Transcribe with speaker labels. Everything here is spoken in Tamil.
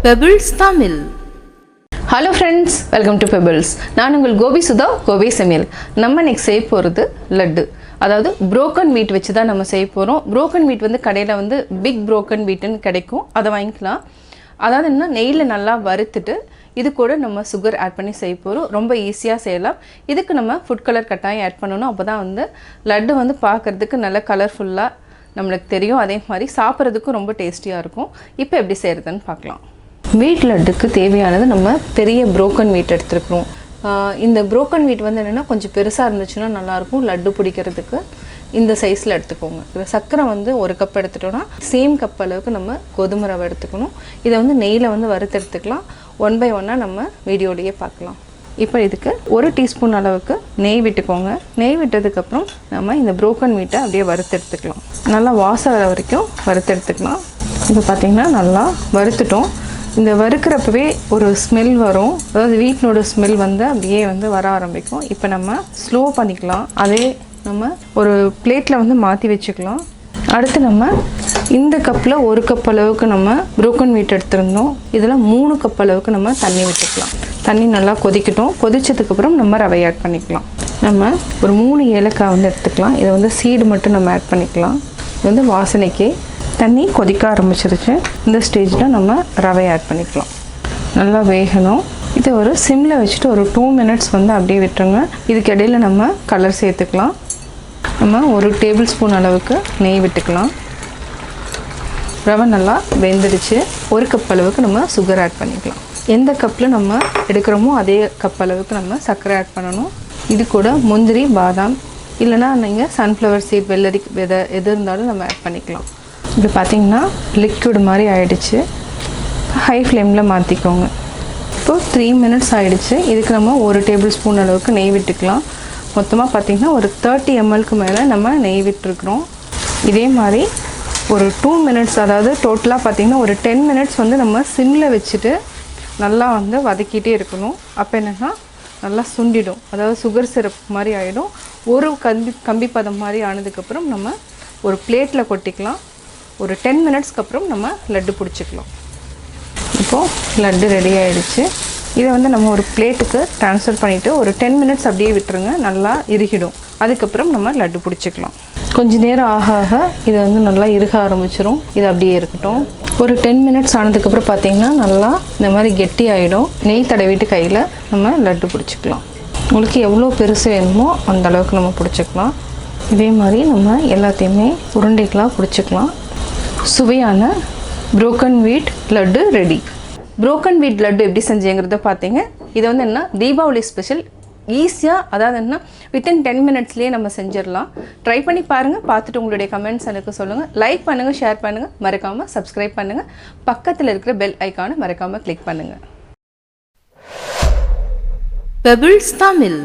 Speaker 1: Pebbles Tamil.
Speaker 2: Hello friends, welcome to Pebbles. நான் உங்கள் கோபி சுதா, கோபி சமையல். நம்ம நெக்ஸ்ட் செய்ய போகிறது லட்டு. அதாவது broken wheat வச்சு தான் நம்ம செய்ய போகிறோம். broken wheat வந்து கடையில் வந்து big broken wheatன்னு கிடைக்கும். அதை வாங்கிக்கலாம். அதாவது என்ன நெய்யில் நல்லா வறுத்துட்டு இது கூட நம்ம சுகர் ஆட் பண்ணி செய்ய போகிறோம். ரொம்ப ஈஸியாக செய்யலாம். இதுக்கு நம்ம ஃபுட் கலர் கட்டாயம் ஆட் பண்ணணும். அப்போ தான் வந்து லட்டு வந்து பார்க்குறதுக்கு நல்லா கலர்ஃபுல்லாக நம்மளுக்கு தெரியும். அதே மாதிரி சாப்பிட்றதுக்கும் ரொம்ப டேஸ்டியாக இருக்கும். இப்போ எப்படி செய்கிறதுன்னு பார்க்கலாம். வீட் லட்டுக்கு தேவையானது நம்ம பெரிய broken wheat எடுத்துருக்குறோம். இந்த broken wheat வந்து என்னென்னா கொஞ்சம் பெருசாக இருந்துச்சுன்னா நல்லாயிருக்கும். லட்டு பிடிக்கிறதுக்கு இந்த சைஸில் எடுத்துக்கோங்க. சர்க்கரை வந்து ஒரு கப் எடுத்துட்டோன்னா சேம் கப் அளவுக்கு நம்ம கோதுமை ரவை எடுத்துக்கணும். இதை வந்து நெய்யில் வந்து வறுத்து எடுத்துக்கலாம். 1 by 1 நம்ம வீடியோலேயே பார்க்கலாம். இப்போ இதுக்கு 1 டீஸ்பூன் அளவுக்கு நெய் விட்டுக்கோங்க. நெய் விட்டதுக்கப்புறம் நம்ம இந்த broken wheat அப்படியே வறுத்து எடுத்துக்கலாம். நல்லா வாசம் வர வரைக்கும் வறுத்து எடுத்துக்கலாம். இப்போ பார்த்திங்கன்னா நல்லா வறுத்துட்டோம். இந்த வறுக்கிறப்பவே ஒரு ஸ்மெல் வரும். அதாவது வீட்டினோட ஸ்மெல் வந்து அப்படியே வந்து வர ஆரம்பிக்கும். இப்போ நம்ம ஸ்லோ பண்ணிக்கலாம். அதே நம்ம ஒரு பிளேட்டில் வந்து மாற்றி வச்சுக்கலாம். அடுத்து நம்ம இந்த கப்பில் 1 கப் அளவுக்கு நம்ம broken wheat எடுத்துருந்தோம். இதில் 3 கப் அளவுக்கு நம்ம தண்ணி விட்டுக்கலாம். தண்ணி நல்லா கொதிக்கட்டும். கொதிச்சதுக்கப்புறம் நம்ம ரவை ஆட் பண்ணிக்கலாம். நம்ம ஒரு 3 ஏலக்காய் வந்து எடுத்துக்கலாம். இதை வந்து சீடு மட்டும் நம்ம ஆட் பண்ணிக்கலாம். இது வந்து வாசனைக்கு. தண்ணி கொதிக்க ஆரம்பிச்சிருச்சு. இந்த ஸ்டேஜில் நம்ம ரவை ஆட் பண்ணிக்கலாம். நல்லா வேகணும். இதை ஒரு சிம்மில் வச்சுட்டு ஒரு 2 minutes வந்து அப்படியே விட்டுருங்க. இதுக்கு இடையில் நம்ம கலர் சேர்த்துக்கலாம். நம்ம 1 டேபிள் ஸ்பூன் அளவுக்கு நெய் விட்டுக்கலாம். ரவை நல்லா வெந்துடுச்சு. 1 கப் அளவுக்கு நம்ம சுகர் ஆட் பண்ணிக்கலாம். எந்த கப்பில் நம்ம எடுக்கிறோமோ அதே கப் அளவுக்கு நம்ம சர்க்கரை ஆட் பண்ணணும். இது கூட முந்திரி, பாதாம் இல்லைனா நீங்கள் சன்ஃப்ளவர் சீட், வெள்ளரி விதை எது இருந்தாலும் நம்ம ஆட் பண்ணிக்கலாம். இப்படி பார்த்திங்கன்னா லிக்விட் மாதிரி ஆகிடுச்சு. ஹை ஃப்ளேமில் மாற்றிக்கோங்க. இப்போது 3 minutes ஆகிடுச்சு. இதுக்கு நம்ம 1 டேபிள் ஸ்பூன் அளவுக்கு நெய் விட்டுக்கலாம். மொத்தமாக பார்த்திங்கன்னா ஒரு 30 mlக்கு மேலே நம்ம நெய் விட்டுருக்குறோம். இதே மாதிரி ஒரு 2 minutes, அதாவது டோட்டலாக பார்த்திங்கன்னா ஒரு 10 minutes வந்து நம்ம சிம்மில் வச்சுட்டு நல்லா வந்து வதக்கிட்டே இருக்கணும். அப்போ என்னென்னா நல்லா சுண்டிடும். அதாவது சுகர் சிரப் மாதிரி ஆகிடும். ஒரு கம்பி பதம் மாதிரி ஆனதுக்கப்புறம் நம்ம ஒரு பிளேட்டில் கொட்டிக்கலாம். ஒரு 10 minutesக்கு அப்புறம் நம்ம லட்டு பிடிச்சிக்கலாம். இப்போது லட்டு ரெடி ஆகிடுச்சு. இதை வந்து நம்ம ஒரு பிளேட்டுக்கு ட்ரான்ஸ்ஃபர் பண்ணிவிட்டு ஒரு 10 minutes அப்படியே விட்டுருங்க. நல்லா இறுகிடும். அதுக்கப்புறம் நம்ம லட்டு பிடிச்சிக்கலாம். கொஞ்சம் நேரம் ஆக ஆக இதை வந்து நல்லா இறுக ஆரம்பிச்சிடும். இது அப்படியே இருக்கட்டும். ஒரு 10 minutes ஆனதுக்கப்புறம் பார்த்திங்கன்னா நல்லா இந்த மாதிரி கெட்டி ஆகிடும். நெய் தடவிட்டு கையில் நம்ம லட்டு பிடிச்சிக்கலாம். உங்களுக்கு எவ்வளோ பெருசு வேணுமோ அந்த அளவுக்கு நம்ம பிடிச்சிக்கலாம். இதே மாதிரி நம்ம எல்லாத்தையுமே உருண்டைகளாக பிடிச்சிக்கலாம். சுவையான broken wheat laddu ready. broken wheat laddu எப்படி செஞ்சேங்கிறத பார்த்தீங்க. இது வந்து என்ன தீபாவளி ஸ்பெஷல். ஈஸியாக, அதாவது என்ன வித்தின் 10 minutesலேயே நம்ம செஞ்சிடலாம். ட்ரை பண்ணி பாருங்கள். பார்த்துட்டு உங்களுடைய கமெண்ட்ஸ் எனக்கு சொல்லுங்கள். லைக் பண்ணுங்கள், ஷேர் பண்ணுங்கள், மறக்காமல் சப்ஸ்கிரைப் பண்ணுங்கள். பக்கத்தில் இருக்கிற பெல் ஐக்கானை மறக்காமல் கிளிக் பண்ணுங்கள்.
Speaker 1: Pebbles Tamil.